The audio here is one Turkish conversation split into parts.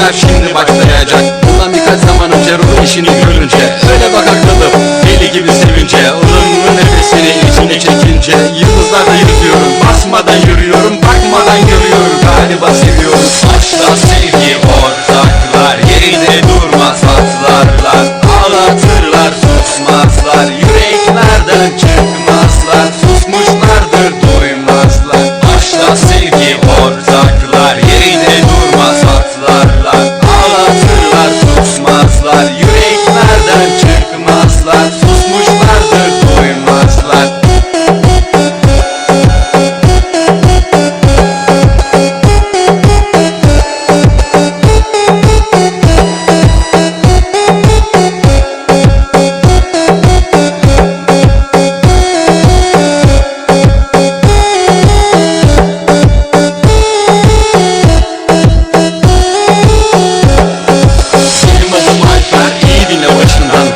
gerçekler şimdi başlayacak. Bundan birkaç zaman önce ruh işini görünce öyle bakakladım deli gibi sevince. Onun nefesini içine çekince yıldızlarda yürüyorum, basmadan yürüyorum, bakmadan görüyorum. Galiba seviyorum. Aşkla sevgi ortaklar, yerinde durmaz atlarlar. Ağlatırlar susmazlar, yüreklerden çıkmazlar. Susmuşlardır duymazlar. Aşkla sevgi ortaklar, yerinde durmaz atlarlar. Ağlatırlar susmazlar, yüreklerden çıkmazlar. Susmuşlardır duymazlar.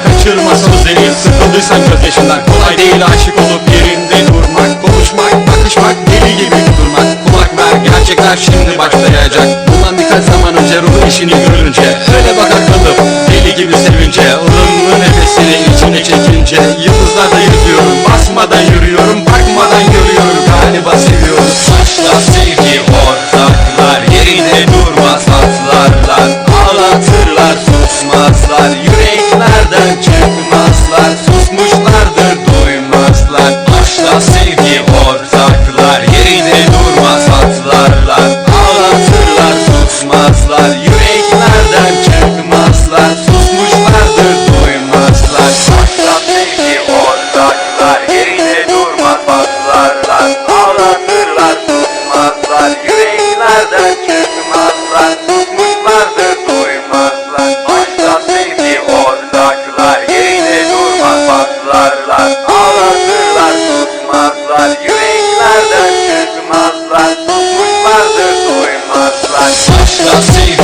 Kaçırmasın seni, sıkıldıysan gözyaşından. Kolay değil aşık olup yerinde durmak, konuşmak, bakışmak, deli gibi durmak. Kulak ver, gerçekler şimdi başlayacak. Bundan birkaç zaman önce ruh işini görünce öyle bakakladım deli gibi sevince. Ilımlı nefesini içine çekince yıldızlarda yürüyorum, basmadan yürüyorum, bakmadan görüyorum. Galiba seviyorum. Aşkla sevgi ortaklar, yerinde durmaz atlarlar. Ağlatırlar susmazlar, yüreklerden çıkmazlar. Susmuşlardır duymazlar. Aşkla sevgi ortaklar, yerinde durmaz atlarlar. Ağlatırlar susmazlar, yüreklerden çıkmazlar. Susmuşlardır duymazlar. Aşkla sevgi ortaklar, yerinde durmaz atlarlar. Ağlatırlar susmazlar, yüreklerden çıkmazlar. Susmuşlardır duymazlar. Aşkla sevgi ortaklar, yerinde durmaz atlarlar. Ağlatırlar susmazlar, yüreklerden çıkmazlar. Susmuşlardır duymazlar. Aşkla sevgi